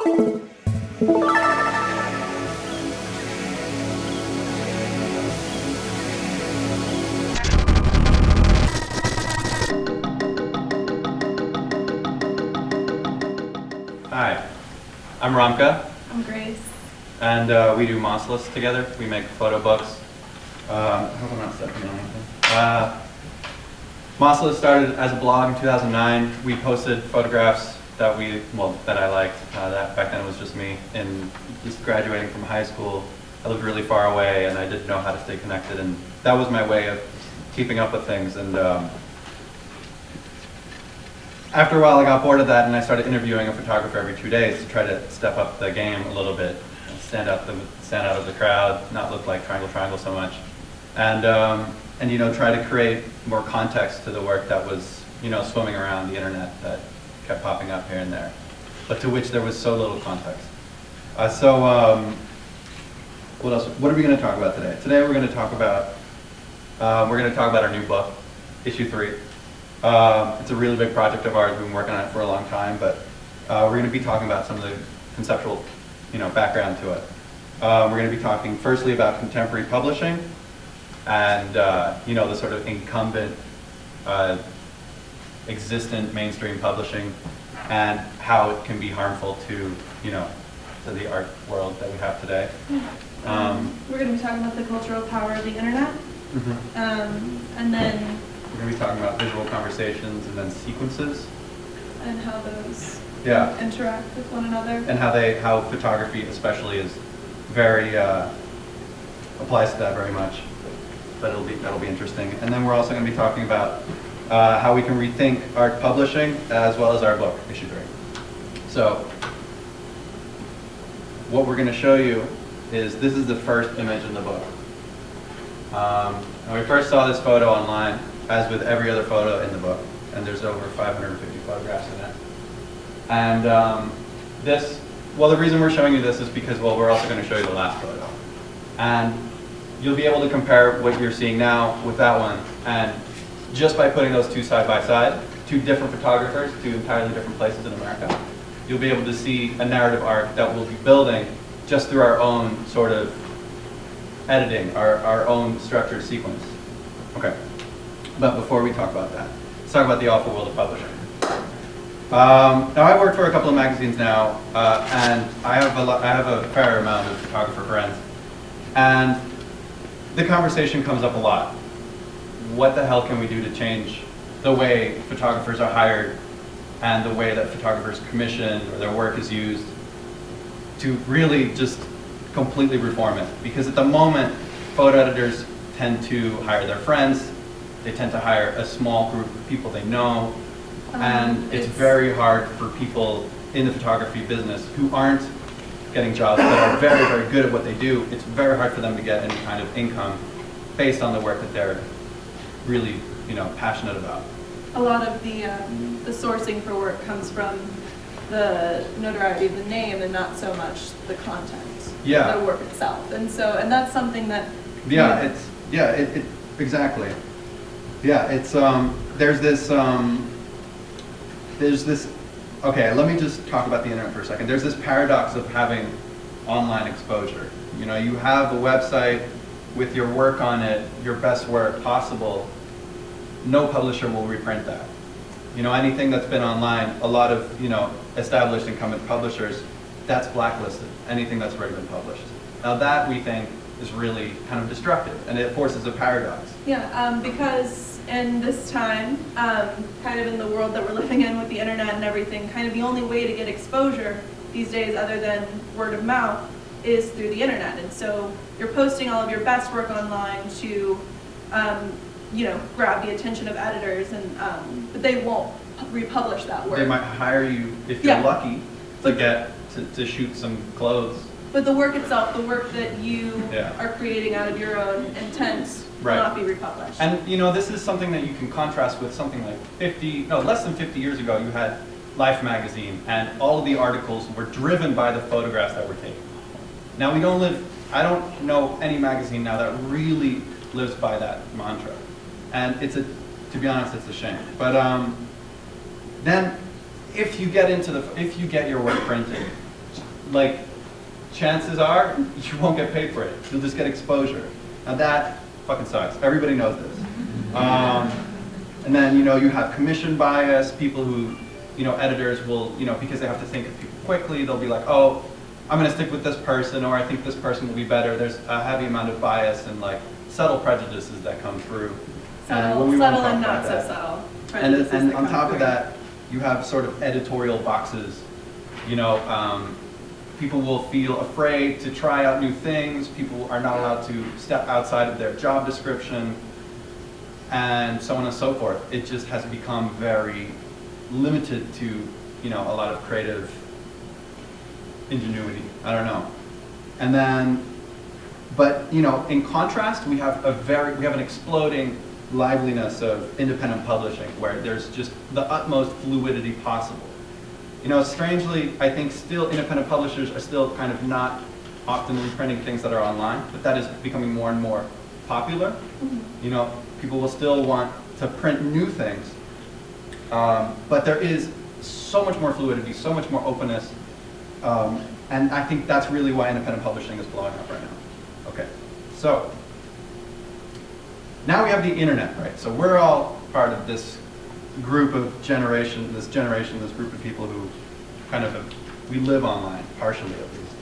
Hi, I'm Ramka. I'm Grace. And we do Mossless together. We make photo books. I hope I'm not stepping on anything. Mossless started as a blog in 2009. We posted photographs that I liked. That back then it was just me. And just graduating from high school, I lived really far away, and I didn't know how to stay connected. And that was my way of keeping up with things. And after a while, I got bored of that, and I started interviewing a photographer every 2 days to try to step up the game a little bit, and stand out of the crowd, not look like Triangle so much, and try to create more context to the work that was swimming around the internet that kept popping up here and there, but to which there was so little context. What else? What are we going to talk about today? Today we're going to talk about our new book, issue 3. It's a really big project of ours. We've been working on it for a long time, but we're going to be talking about some of the conceptual, background to it. We're going to be talking firstly about contemporary publishing and the sort of incumbent, existent mainstream publishing, and how it can be harmful to the art world that we have today. We're going to be talking about the cultural power of the internet, and then we're going to be talking about visual conversations and then sequences. And how those interact with one another. And how photography especially is very, applies to that very much. But that'll be interesting. And then we're also going to be talking about how we can rethink art publishing as well as our book, issue 3. So what we're going to show you is this is the first image in the book. And we first saw this photo online, as with every other photo in the book, and there's over 550 photographs in it. And the reason we're showing you this is because, we're also going to show you the last photo. And you'll be able to compare what you're seeing now with that one, and just by putting those two side by side, two different photographers, two entirely different places in America, you'll be able to see a narrative arc that we'll be building just through our own sort of editing, our own structured sequence. Okay. But before we talk about that, let's talk about the awful world of publishing. Now I've worked for a couple of magazines now, and I have a fair amount of photographer friends, and the conversation comes up a lot. What the hell can we do to change the way photographers are hired and the way that photographers commission or their work is used to really just completely reform it? Because at the moment, photo editors tend to hire their friends. They tend to hire a small group of people they know, and it's very hard for people in the photography business who aren't getting jobs but are very, very good at what they do. It's very hard for them to get any kind of income based on the work that they're really, passionate about. A lot of the sourcing for work comes from the notoriety of the name and not so much the content, the work itself. And that's something that exactly. Yeah, it's there's this. Okay, let me just talk about the internet for a second. There's this paradox of having online exposure. You have a website with your work on it, your best work possible. No publisher will reprint that. Anything that's been online, a lot of established incumbent publishers, that's blacklisted. Anything that's already been published. Now that, we think, is really kind of destructive, and it forces a paradox. Yeah, because in this time, kind of in the world that we're living in with the internet and everything, kind of the only way to get exposure these days other than word of mouth is through the internet. And so you're posting all of your best work online to, grab the attention of editors, and but they won't republish that work. They might hire you, if you're lucky, to shoot some clothes. But the work itself, the work that you are creating out of your own intent, will not be republished. And this is something that you can contrast with something like less than 50 years ago. You had Life magazine, and all of the articles were driven by the photographs that were taken. Now I don't know any magazine now that really lives by that mantra, and to be honest, it's a shame. But then, if you get your work printed, like, chances are you won't get paid for it. You'll just get exposure. Now that fucking sucks. Everybody knows this. And then, you know, you have commission bias, people who, you know, editors will, you know, because they have to think of people quickly, they'll be like, oh, I'm gonna stick with this person, or I think this person will be better. There's a heavy amount of bias and like subtle prejudices that come through. Subtle and not so subtle. And on top of that, you have sort of editorial boxes. You know, people will feel afraid to try out new things. People are not allowed to step outside of their job description, and so on and so forth. It just has become very limited to, you know, a lot of creative ingenuity. I don't know. And then, but you know, in contrast, we have an exploding liveliness of independent publishing, where there's just the utmost fluidity possible. You know, strangely, I think still independent publishers are still kind of not optimally printing things that are online, but that is becoming more and more popular. You know, people will still want to print new things, but there is so much more fluidity, so much more openness, and I think that's really why independent publishing is blowing up right now. Okay, so now we have the internet, right? So we're all part of this group of this group of people who kind of we live online, partially at least.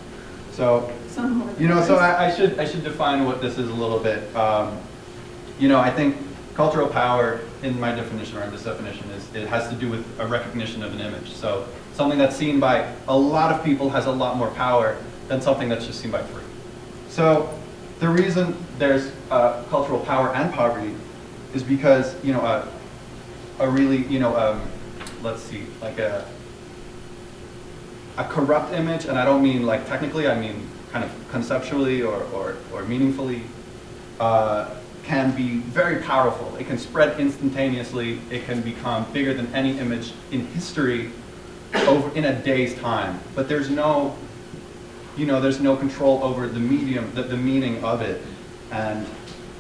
So, you know, so I should define what this is a little bit. You know, I think cultural power, in my definition, or in this definition, it has to do with a recognition of an image. So something that's seen by a lot of people has a lot more power than something that's just seen by 3. So the reason there's cultural power and poverty is because, you know, a really, you know, let's see, like a corrupt image, and I don't mean like technically, I mean kind of conceptually or meaningfully, can be very powerful. It can spread instantaneously. It can become bigger than any image in history in a day's time. But there's no, you know, there's no control over the medium, the meaning of it. And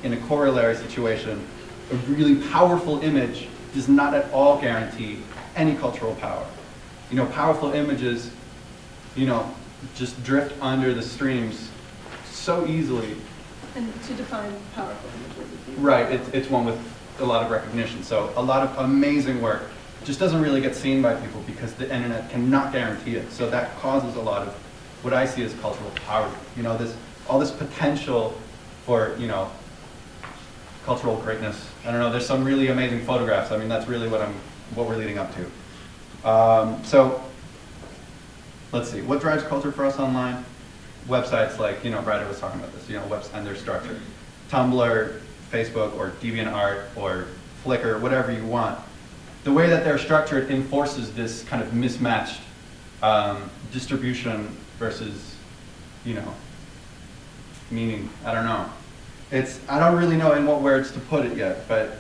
in a corollary situation, a really powerful image does not at all guarantee any cultural power. You know, powerful images, you know, just drift under the streams so easily. And to define powerful images, if you right, it's one with a lot of recognition. So a lot of amazing work just doesn't really get seen by people because the internet cannot guarantee it. So that causes a lot of what I see as cultural poverty. You know, all this potential for, you know, cultural greatness. I don't know, there's some really amazing photographs. I mean, that's really what we're leading up to. So let's see, what drives culture for us online? Websites like, you know, Ryder was talking about this, you know, websites and their structure. Tumblr, Facebook, or DeviantArt, or Flickr, whatever you want. The way that they're structured enforces this kind of mismatched distribution versus, you know, meaning. I don't know. I don't really know in what words to put it yet, but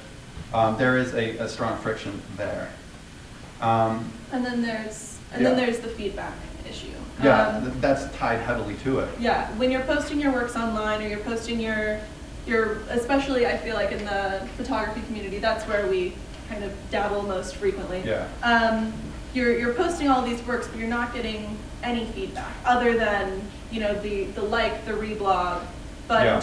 there is a strong friction there. And then there's the feedback issue. Yeah, that's tied heavily to it. Yeah, when you're posting your works online, or you're posting your especially I feel like in the photography community, that's where we kind of dabble most frequently. Yeah. You're posting all these works, but you're not getting any feedback other than, you know, the like, the reblog. But yeah.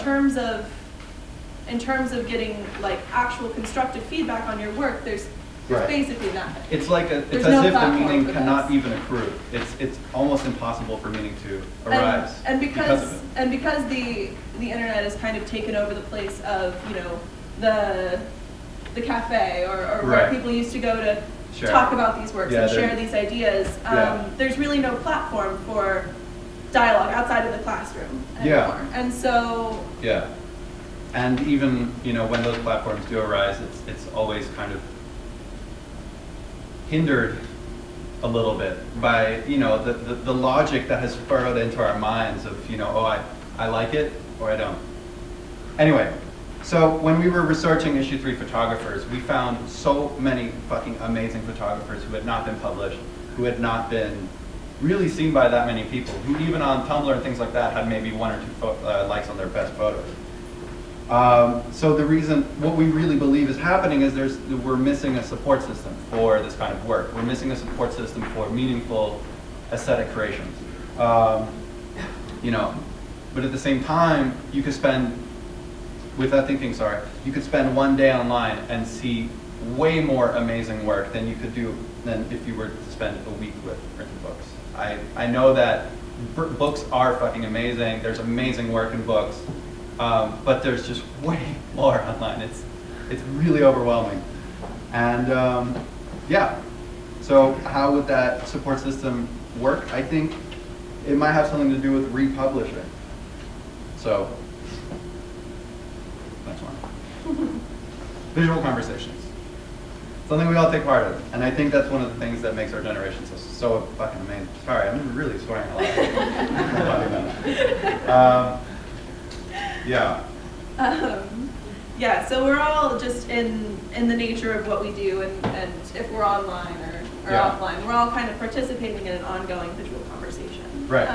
in terms of getting like actual constructive feedback on your work, there's right. basically nothing. It's like it's There's as no if the platform meaning for cannot this. even accrue. It's almost impossible for meaning to arise And because of it. because the internet has kind of taken over the place of, you know, the cafe or right. where people used to go to Sure. talk about these works and share these ideas. Yeah. There's really no platform for dialogue outside of the classroom anymore. Yeah. And so yeah. And even, you know, when those platforms do arise, it's always kind of hindered a little bit by, you know, the logic that has furrowed into our minds of, you know, oh, I like it or I don't. Anyway, so when we were researching issue 3 photographers, we found so many fucking amazing photographers who had not been published, who had not been really seen by that many people, who even on Tumblr and things like that had maybe 1 or 2 likes on their best photos. So the reason, what we really believe is happening is we're missing a support system for this kind of work. We're missing a support system for meaningful aesthetic creations. You know, but at the same time, you could spend, with that thinking, sorry, you could spend one day online and see way more amazing work than you could do than if you were to spend a week with printed books. I know that books are fucking amazing. There's amazing work in books, but there's just way more online. It's really overwhelming. And yeah, so how would that support system work? I think it might have something to do with republishing. So, next one. Visual conversations. Something we all take part in. And I think that's one of the things that makes our generation so fucking amazing. Sorry, I'm really swearing a lot. Yeah. Yeah, so we're all just in the nature of what we do, and if we're online or offline, we're all kind of participating in an ongoing visual conversation. Right.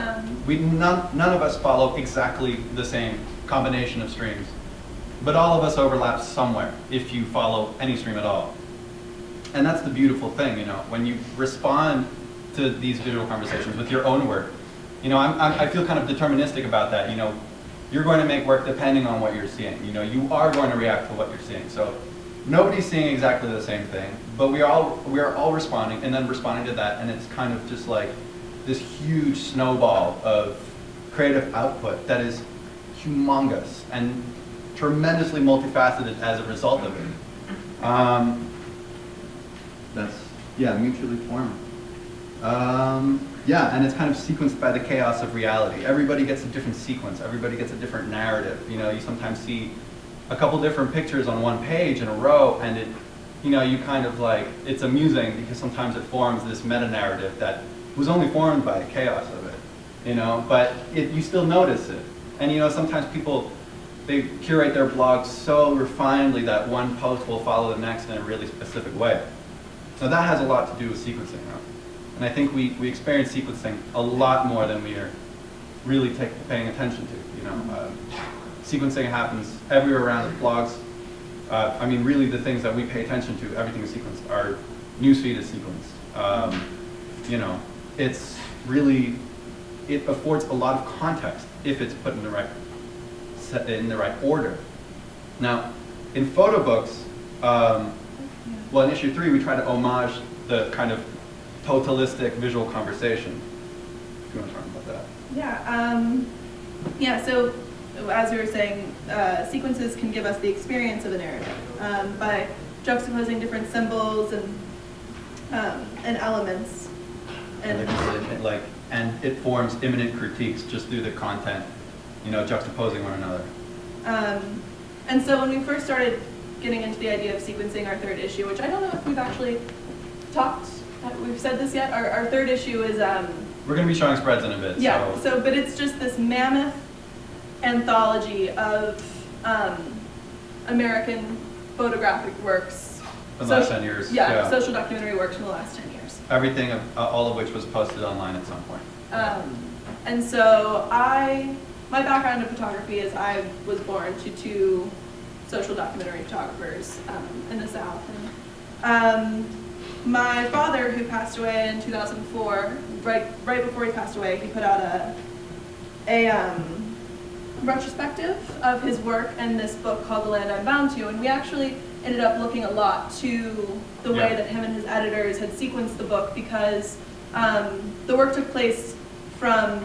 None of us follow exactly the same combination of streams, but all of us overlap somewhere if you follow any stream at all. And that's the beautiful thing, you know, when you respond to these visual conversations with your own work. You know, I feel kind of deterministic about that. You know, you're going to make work depending on what you're seeing. You know, you are going to react to what you're seeing. So nobody's seeing exactly the same thing, but we are all responding and then responding to that, and it's kind of just like this huge snowball of creative output that is humongous and tremendously multifaceted as a result of it. That's, yeah, mutually formed. Yeah, and it's kind of sequenced by the chaos of reality. Everybody gets a different sequence. Everybody gets a different narrative. You know, you sometimes see a couple different pictures on one page in a row, and it, you know, you kind of like, it's amusing because sometimes it forms this meta-narrative that was only formed by the chaos of it, you know, but you still notice it. And, you know, sometimes people, they curate their blogs so refinedly that one post will follow the next in a really specific way. So that has a lot to do with sequencing, huh? And I think we experience sequencing a lot more than we are really paying attention to, you know. Sequencing happens everywhere around blogs. I mean, really the things that we pay attention to, everything is sequenced. Our newsfeed is sequenced. You know, it's really, it affords a lot of context if it's put in the right order. Now, in photo books, well, in issue 3, we try to homage the kind of totalistic visual conversation. If you want to talk about that. Yeah. Yeah. So, as you were saying, sequences can give us the experience of a narrative by juxtaposing different symbols and elements. And it forms imminent critiques just through the content, you know, juxtaposing one another. And so when we first started getting into the idea of sequencing our 3rd issue, which I don't know if we've actually we've said this yet. Our 3rd issue is we're going to be showing spreads in a bit. Yeah. So, but it's just this mammoth anthology of American photographic works. In the last 10 years. Yeah, social documentary works from the last 10 years. Everything, all of which was posted online at some point. And so my background in photography is I was born to 2 social documentary photographers in the South. And, my father, who passed away in 2004, right before he passed away, he put out a retrospective of his work in this book called The Land I'm Bound To, and we actually ended up looking a lot to the way that him and his editors had sequenced the book, because the work took place from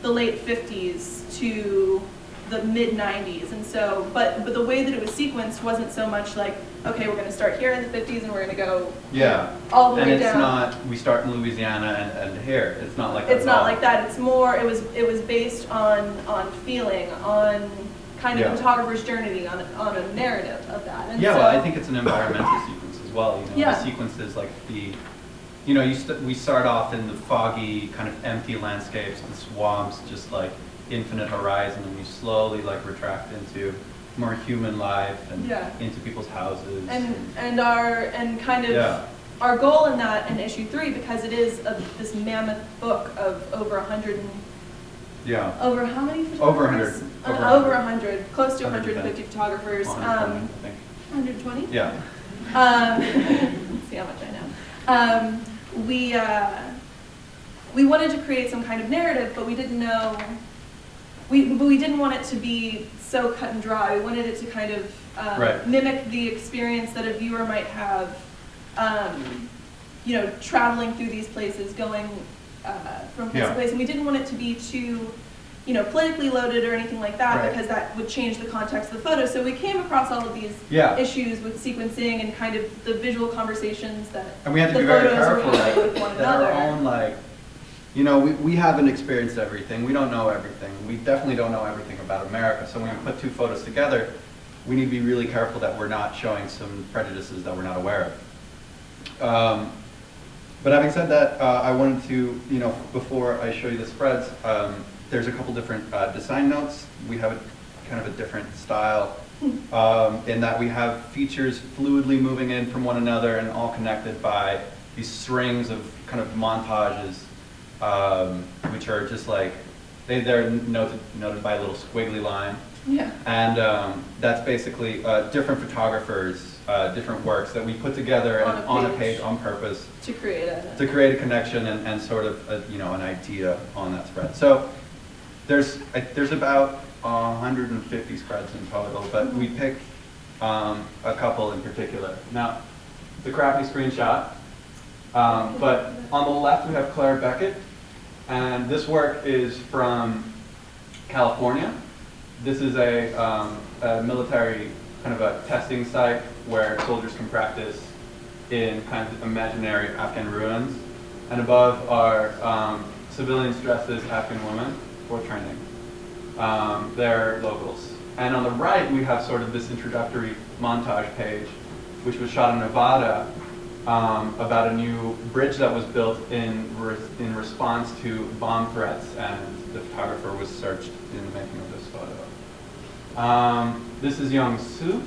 the late 50s to the mid-90s, and so, but the way that it was sequenced wasn't so much like, okay, we're going to start here in the 50s and we're going to go all the way down. And it's not, we start in Louisiana and here. It's not like that. It's not like that. It's more, it was based on feeling, on kind of the photographer's journey, on a narrative of that. And well, I think it's an environmental sequence as well. You know, the sequence is like you know, we start off in the foggy, kind of empty landscapes, the swamps, just like infinite horizon, and we slowly like retract into more human life and into people's houses. And our goal in that in issue 3, because it is this mammoth book of over 100 over how many photographers? Over 100, close to 150 photographers. 120, I think. 120? Yeah. Let's see how much I know. we wanted to create some kind of narrative, but we didn't know, we didn't want it to be so cut and dry. We wanted it to kind of Right. mimic the experience that a viewer might have, you know, traveling through these places, going from place to place. And we didn't want it to be too, you know, politically loaded or anything like that, Right. because that would change the context of the photo. So we came across all of these Yeah. issues with sequencing and kind of the visual conversations that And we have to the be very photos were careful having with one that our another. own, like, you know, we haven't experienced everything. We don't know everything. We definitely don't know everything about America. So when we put two photos together, we need to be really careful that we're not showing some prejudices that we're not aware of. But having said that, I wanted to, you know, before I show you the spreads, there's a couple different design notes. We have a kind of a different style in that we have features fluidly moving in from one another and all connected by these strings of kind of montages, which are just like, they're noted by a little squiggly line. Yeah. And that's basically different photographers, different works that we put together and on a page on purpose To create to create a connection and sort of a, you know, an idea on that spread. So there's about 150 spreads in total, but we picked a couple in particular. Now, it's a crappy screenshot, but on the left we have Claire Beckett, and this work is from California. This is a military kind of a testing site where soldiers can practice in kind of imaginary Afghan ruins. And above are civilians dressed as Afghan women for training. They're locals. And on the right, we have sort of this introductory montage page, which was shot in Nevada about a new bridge that was built in response to bomb threats, and the photographer was searched in the making of this photo. This is Young Soo,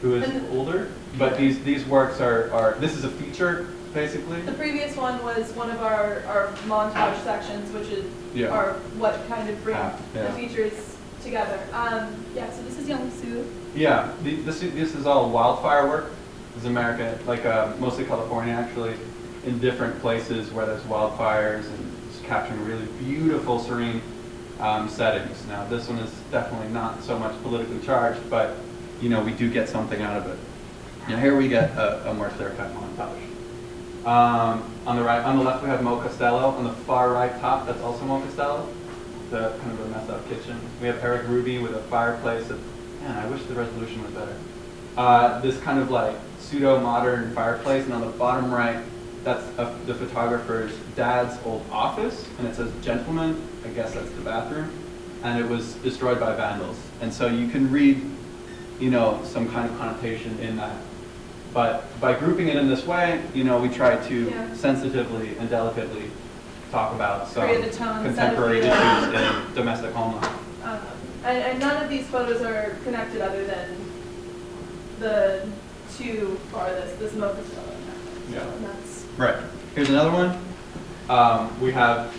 who is older, but these works are this is a feature, basically. The previous one was one of our montage sections, which is are what kind of bring the features together. Yeah, so this is Young Soo. Yeah, this is all wildfire work. This is America, like mostly California, actually, in different places where there's wildfires, and just capturing really beautiful, serene settings. Now, this one is definitely not so much politically charged, but you know, we do get something out of it. Now, here we get a more clear-cut montage. On the right, on the left, we have Mo Costello. On the far right top, that's also Mo Costello. The kind of a messed up kitchen. We have Eric Ruby with a fireplace. Man, I wish the resolution was better. This kind of like pseudo-modern fireplace, and on the bottom right, that's the photographer's dad's old office, and it says gentleman. I guess that's the bathroom, and it was destroyed by vandals. And so you can read, you know, some kind of connotation in that. But by grouping it in this way, you know, we try to sensitively and delicately talk about some contemporary issues in domestic home life. And none of these photos are connected other than the two farthest, this Mo Costello. Yeah. So that's right. Here's another one. We have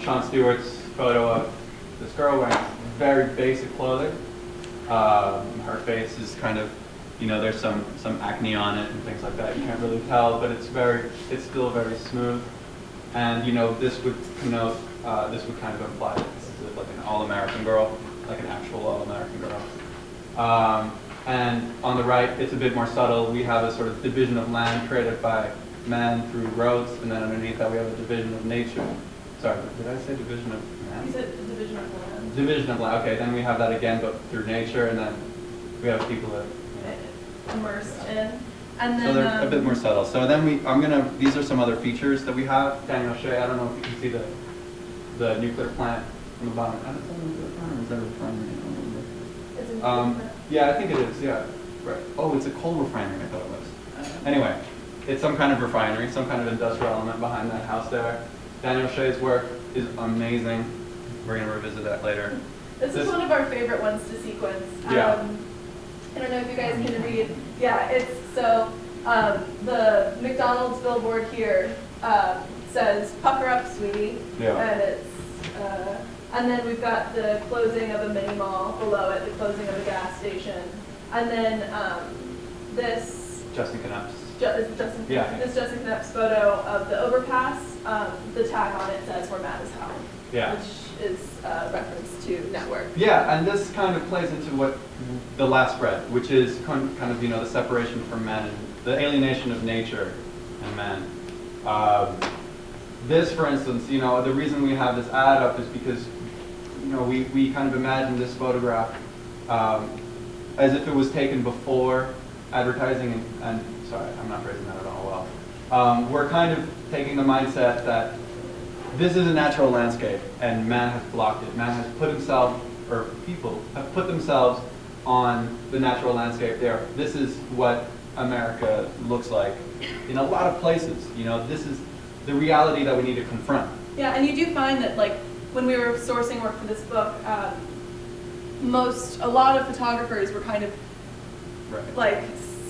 Sean Stewart's photo of this girl wearing very basic clothing. Her face is kind of, you know, there's some acne on it and things like that. You can't really tell, but it's still very smooth. And you know, this would connote, this would kind of imply that this is like an all-American girl, like an actual all-American girl. And on the right, it's a bit more subtle. We have a sort of division of land created by man through roads, and then underneath that we have a division of nature. Sorry, did I say division of land? You said division of land. Division of land. Okay, then we have that again, but through nature, and then we have people that immersed in. And then, so they're a bit more subtle. So then these are some other features that we have. Daniel Shea, I don't know if you can see the nuclear plant on the bottom. I don't know if it's a refinery. It's a nuclear plant. Yeah, I think it is, yeah. Right. Oh, it's a coal refinery, I thought it was. Anyway, it's some kind of refinery, some kind of industrial element behind that house there. Daniel Shea's work is amazing. We're going to revisit that later. This is one of our favorite ones to sequence. Yeah. I don't know if you guys can read. Yeah, it's so the McDonald's billboard here says "Pucker up, sweetie," and it's and then we've got the closing of a mini mall below it, the closing of a gas station, and then this Justin Knapp's Yeah. It's Justin Knapp's photo of the overpass. The tag on it says "We're mad as hell," Yeah. which is a reference to network. Yeah, and this kind of plays into what the last spread, which is kind of the separation from men, and the alienation of nature and men. This, for instance, the reason we have this ad up is because we kind of imagine this photograph as if it was taken before advertising and sorry, I'm not phrasing that at all well. We're kind of taking the mindset that this is a natural landscape and man has blocked it. Man has put himself, or people have put themselves on the natural landscape there. This is what America looks like in a lot of places. This is the reality that we need to confront. Yeah, and you do find that when we were sourcing work for this book, a lot of photographers were kind of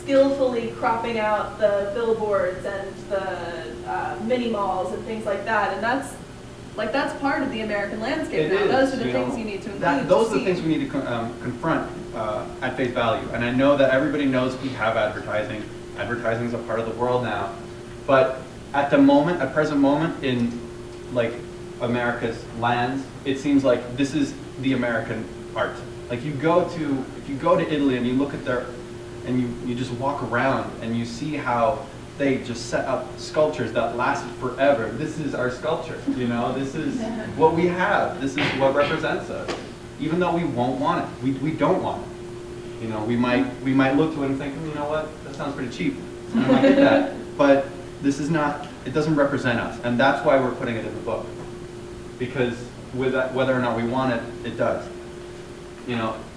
skillfully cropping out the billboards and the mini malls and things like that, and that's part of the American landscape now. Those are the things you need to include. Those are the things we need to confront at face value. And I know that everybody knows we have advertising. Advertising is a part of the world now, but at present moment in America's lands, it seems like this is the American art. If you go to Italy and you look at and you just walk around and you see how they just set up sculptures that lasted forever. This is our sculpture, this is what we have. This is what represents us. Even though we won't want it, we don't want it. We might look to it and think, you know what, that sounds pretty cheap. I might get that. But this is not, it doesn't represent us. And that's why we're putting it in the book. Because whether or not we want it, it does.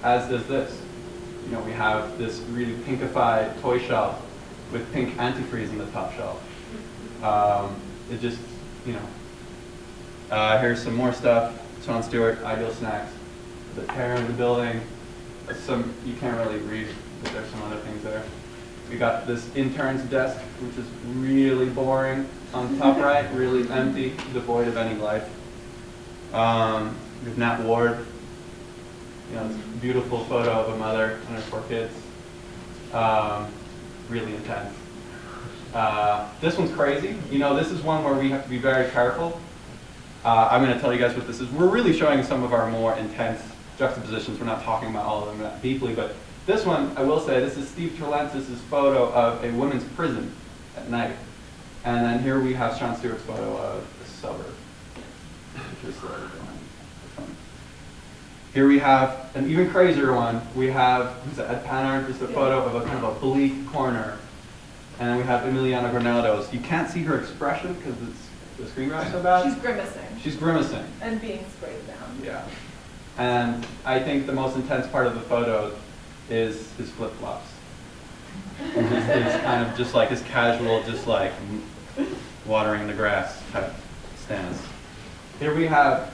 As does this. We have this really pinkified toy shelf with pink antifreeze in the top shelf. It just, here's some more stuff. Sean Stewart, Ideal Snacks. The tear in the building. You can't really read, but there's some other things there. We got this intern's desk, which is really boring. On the top right, really empty, devoid of any life. We have Nat Ward. This beautiful photo of a mother and her 4 kids. Really intense. This one's crazy. This is one where we have to be very careful. I'm going to tell you guys what this is. We're really showing some of our more intense juxtapositions. We're not talking about all of them that deeply, but this one, I will say, this is Steve Trelentis' photo of a women's prison at night. And then here we have Sean Stewart's photo of the suburb. Here we have an even crazier one. We have Ed Panner, just a photo of a kind of a bleak corner. And then we have Emiliana Granados. You can't see her expression because the screen grab's so bad. She's grimacing. She's grimacing. And being sprayed down. Yeah. And I think the most intense part of the photo is his flip-flops. It's kind of just his casual, watering the grass type stance. Here we have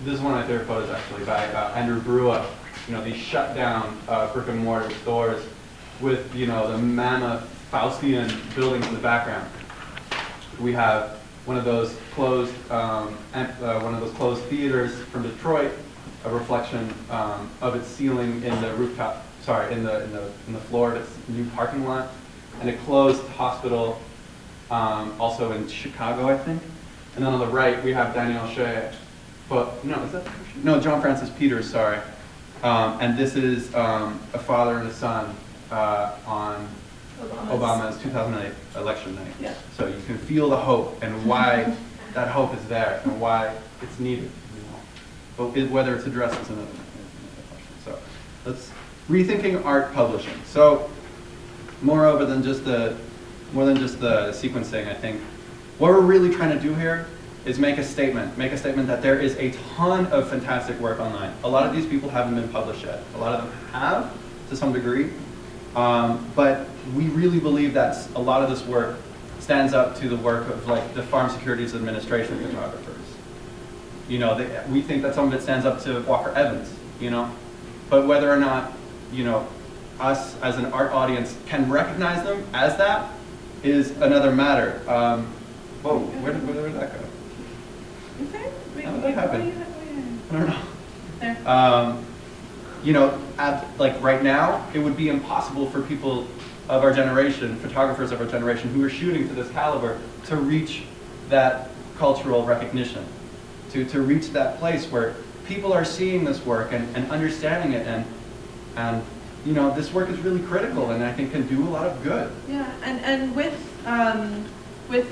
this is one of my favorite photos actually by Andrew Brua. These shut down brick and mortar stores with the mammoth Faustian buildings in the background. We have one of those closed theaters from Detroit, a reflection of its ceiling in the rooftop. Sorry, in the floor of its new parking lot, and a closed hospital, also in Chicago, I think. And then on the right we have Daniel Shea. But no, is that no? John Francis Peters, sorry. And this is a father and a son on Obama's 2008 election night. Yeah. So you can feel the hope and why that hope is there and why it's needed. But whether it's addressed is another question. So let's rethinking art publishing. So more than just the sequencing, I think what we're really trying to do here is make a statement that there is a ton of fantastic work online. A lot of these people haven't been published yet. A lot of them have, to some degree. But we really believe that a lot of this work stands up to the work of the Farm Securities Administration photographers. We think that some of it stands up to Walker Evans, But whether or not, us as an art audience can recognize them as that is another matter. Whoa, where did that go? Okay. How did that happen? I don't know. There. Right now, it would be impossible for people of our generation, photographers of our generation, who are shooting to this caliber to reach that cultural recognition, to reach that place where people are seeing this work and understanding it, and you know, this work is really critical and I think can do a lot of good. Yeah, and with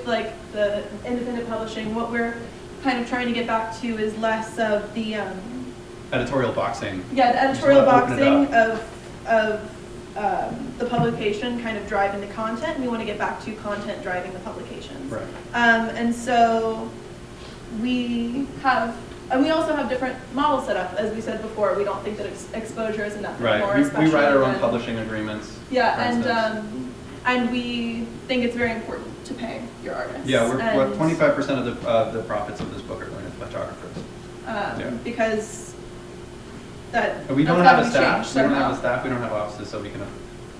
like the independent publishing, what we're kind of trying to get back to is less of the Editorial boxing. yeah, the editorial Just wanna open it boxing of the publication kind of driving the content. We want to get back to content driving the publications. Right. And so we have, and we also have different models set up. As we said before, we don't think that exposure is enough anymore. Right. We especially write our own when- publishing agreements. Yeah, for instance. and we think it's very important to pay your artists. Yeah, we're And, 25% of the profits of this book are going to photographers. Yeah. Because that And we don't that's have a gotta be staff. changed We don't have somehow. a staff. We don't have offices, so we can,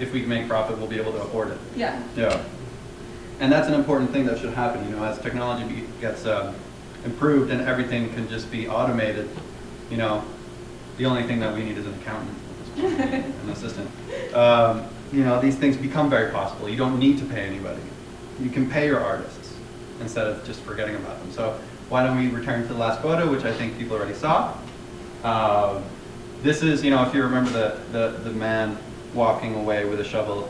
if we can make profit, we'll be able to afford it. Yeah. Yeah. And that's an important thing that should happen. You know, as technology gets improved and everything can just be automated, you know, the only thing that we need is an accountant, an assistant. You know, these things become very possible. You don't need to pay anybody. You can pay your artists instead of just forgetting about them. So why don't we return to the last photo, which I think people already saw. This is, you know, if you remember the man walking away with a shovel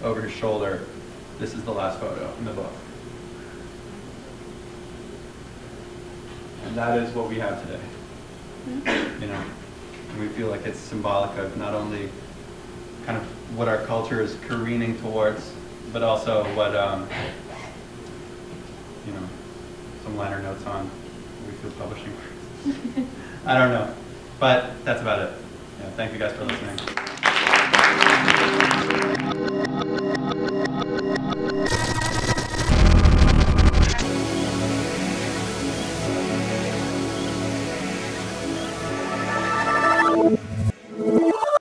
over his shoulder, this is the last photo in the book. And that is what we have today. You know, and we feel like it's symbolic of not only kind of what our culture is careening towards, but also what, you know, some liner notes on we feel publishing. I don't know, but that's about it. Yeah, thank you guys for listening.